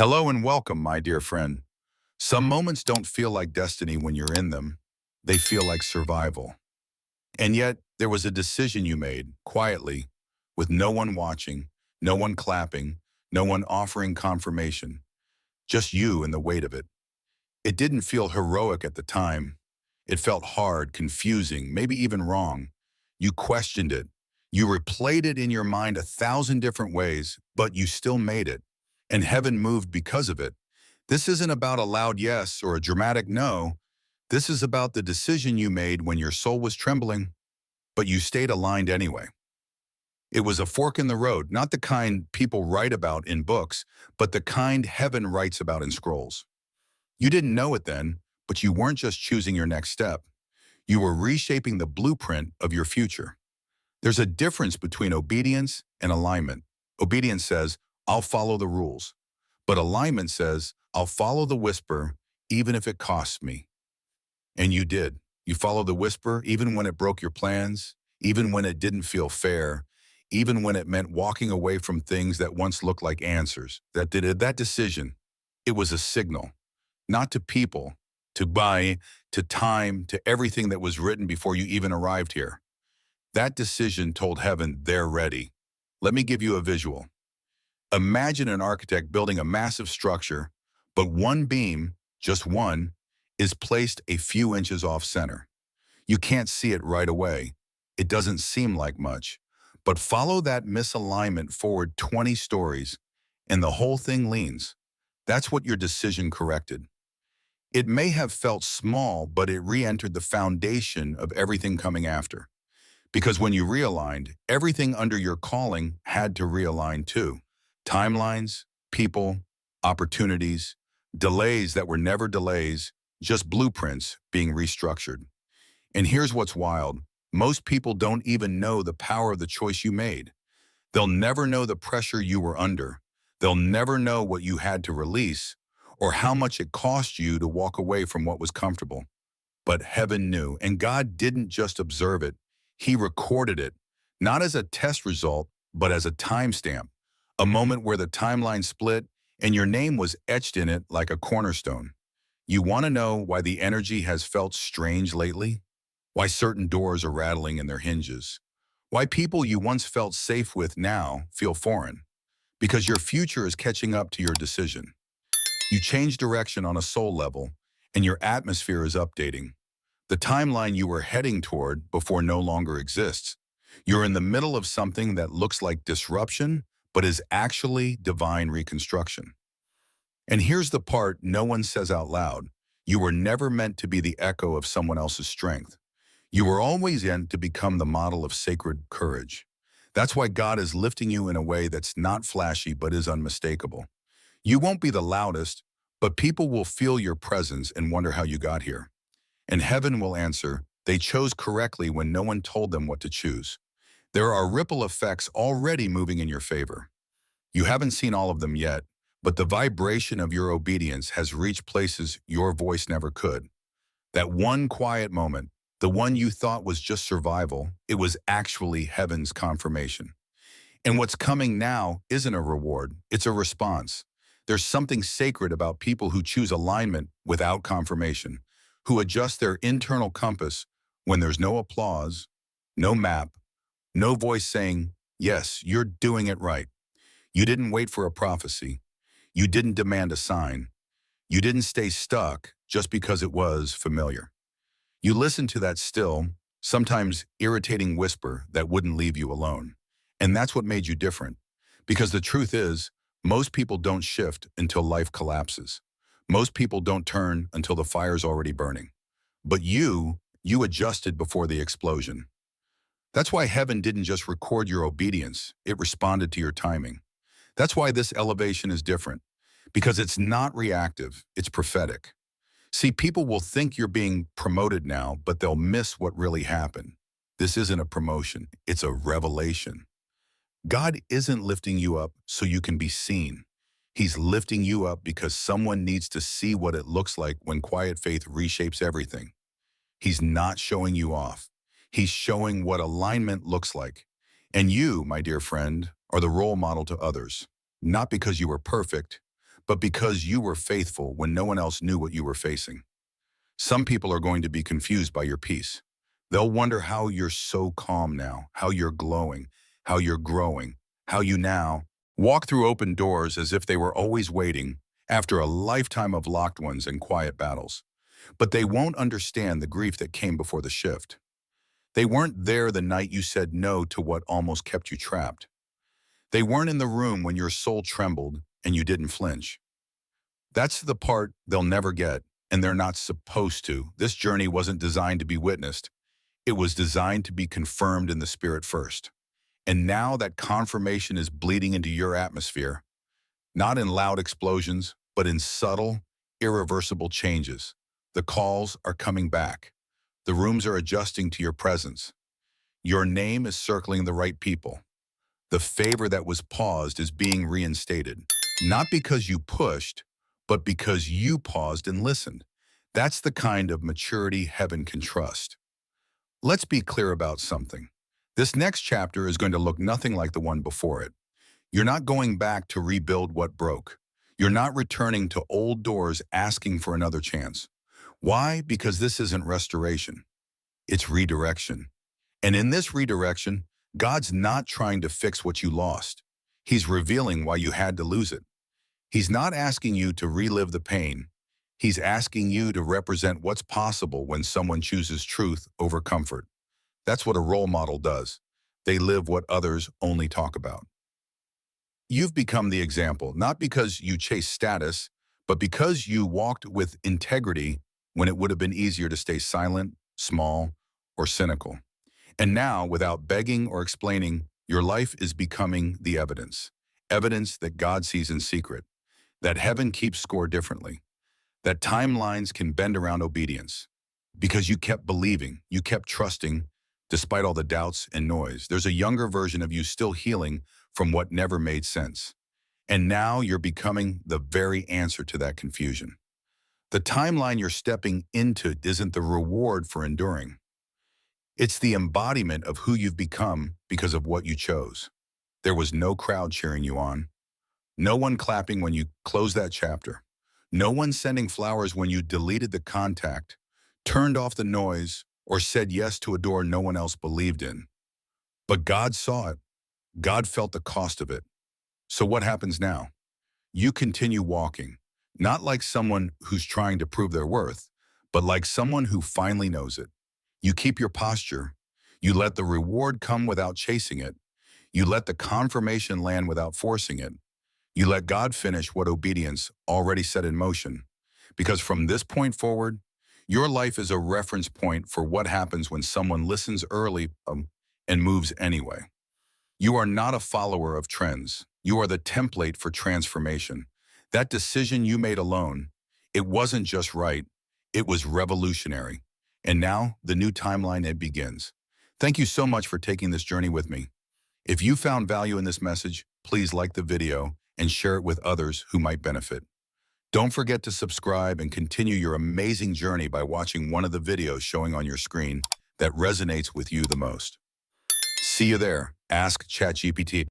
Hello and welcome, my dear friend. Some moments don't feel like destiny when you're in them. They feel like survival. And yet, there was a decision you made, quietly, with no one watching, no one clapping, no one offering confirmation, just you and the weight of it. It didn't feel heroic at the time. It felt hard, confusing, maybe even wrong. You questioned it. You replayed it in your mind 1,000 different ways, but you still made it. And heaven moved because of it. This isn't about a loud yes or a dramatic no. This is about the decision you made when your soul was trembling, but you stayed aligned anyway. It was a fork in the road, not the kind people write about in books, but the kind heaven writes about in scrolls. You didn't know it then, but you weren't just choosing your next step. You were reshaping the blueprint of your future. There's a difference between obedience and alignment. Obedience says, I'll follow the rules. But alignment says, I'll follow the whisper, even if it costs me. And you did. You followed the whisper, even when it broke your plans, even when it didn't feel fair, even when it meant walking away from things that once looked like answers. That decision, it was a signal, not to people, to buy, to time, to everything that was written before you even arrived here. That decision told heaven they're ready. Let me give you a visual. Imagine an architect building a massive structure, but one beam, just one, is placed a few inches off center. You can't see it right away. It doesn't seem like much. But follow that misalignment forward 20 stories, and the whole thing leans. That's what your decision corrected. It may have felt small, but it re-entered the foundation of everything coming after. Because when you realigned, everything under your calling had to realign too. Timelines, people, opportunities, delays that were never delays, just blueprints being restructured. And here's what's wild. Most people don't even know the power of the choice you made. They'll never know the pressure you were under. They'll never know what you had to release or how much it cost you to walk away from what was comfortable. But heaven knew, and God didn't just observe it. He recorded it, not as a test result, but as a timestamp, a moment where the timeline split and your name was etched in it like a cornerstone. You want to know why the energy has felt strange lately? Why certain doors are rattling in their hinges? Why people you once felt safe with now feel foreign? Because your future is catching up to your decision. You change direction on a soul level, and your atmosphere is updating. The timeline you were heading toward before no longer exists. You're in the middle of something that looks like disruption, but is actually divine reconstruction. And here's the part no one says out loud. You were never meant to be the echo of someone else's strength. You were always meant to become the model of sacred courage. That's why God is lifting you in a way that's not flashy but is unmistakable. You won't be the loudest, but people will feel your presence and wonder how you got here. And heaven will answer, they chose correctly when no one told them what to choose. There are ripple effects already moving in your favor. You haven't seen all of them yet, but the vibration of your obedience has reached places your voice never could. That one quiet moment, the one you thought was just survival, it was actually heaven's confirmation. And what's coming now isn't a reward, it's a response. There's something sacred about people who choose alignment without confirmation, who adjust their internal compass when there's no applause, no map, no voice saying, yes, you're doing it right. You didn't wait for a prophecy. You didn't demand a sign. You didn't stay stuck just because it was familiar. You listened to that still, sometimes irritating whisper that wouldn't leave you alone. And that's what made you different. Because the truth is, most people don't shift until life collapses. Most people don't turn until the fire's already burning. But you adjusted before the explosion. That's why heaven didn't just record your obedience, it responded to your timing. That's why this elevation is different, because it's not reactive, it's prophetic. See, people will think you're being promoted now, but they'll miss what really happened. This isn't a promotion, it's a revelation. God isn't lifting you up so you can be seen. He's lifting you up because someone needs to see what it looks like when quiet faith reshapes everything. He's not showing you off. He's showing what alignment looks like. And you, my dear friend, are the role model to others, not because you were perfect, but because you were faithful when no one else knew what you were facing. Some people are going to be confused by your peace. They'll wonder how you're so calm now, how you're glowing, how you're growing, how you now walk through open doors as if they were always waiting after a lifetime of locked ones and quiet battles. But they won't understand the grief that came before the shift. They weren't there the night you said no to what almost kept you trapped. They weren't in the room when your soul trembled and you didn't flinch. That's the part they'll never get, and they're not supposed to. This journey wasn't designed to be witnessed. It was designed to be confirmed in the spirit first. And now that confirmation is bleeding into your atmosphere, not in loud explosions, but in subtle, irreversible changes. The calls are coming back. The rooms are adjusting to your presence. Your name is circling the right people. The favor that was paused is being reinstated. Not because you pushed, but because you paused and listened. That's the kind of maturity heaven can trust. Let's be clear about something. This next chapter is going to look nothing like the one before it. You're not going back to rebuild what broke. You're not returning to old doors asking for another chance. Why? Because this isn't restoration. It's redirection. And in this redirection, God's not trying to fix what you lost. He's revealing why you had to lose it. He's not asking you to relive the pain. He's asking you to represent what's possible when someone chooses truth over comfort. That's what a role model does. They live what others only talk about. You've become the example, not because you chase status, but because you walked with integrity when it would have been easier to stay silent, small, or cynical. And now, without begging or explaining, your life is becoming the evidence. Evidence that God sees in secret, that heaven keeps score differently, that timelines can bend around obedience. Because you kept believing, you kept trusting, despite all the doubts and noise. There's a younger version of you still healing from what never made sense. And now you're becoming the very answer to that confusion. The timeline you're stepping into isn't the reward for enduring. It's the embodiment of who you've become because of what you chose. There was no crowd cheering you on. No one clapping when you closed that chapter. No one sending flowers when you deleted the contact, turned off the noise, or said yes to a door no one else believed in. But God saw it. God felt the cost of it. So what happens now? You continue walking, not like someone who's trying to prove their worth, but like someone who finally knows it. You keep your posture. You let the reward come without chasing it. You let the confirmation land without forcing it. You let God finish what obedience already set in motion. Because from this point forward, your life is a reference point for what happens when someone listens early and moves anyway. You are not a follower of trends. You are the template for transformation. That decision you made alone, it wasn't just right, it was revolutionary. And now, the new timeline, it begins. Thank you so much for taking this journey with me. If you found value in this message, please like the video and share it with others who might benefit. Don't forget to subscribe and continue your amazing journey by watching one of the videos showing on your screen that resonates with you the most. See you there. Ask ChatGPT.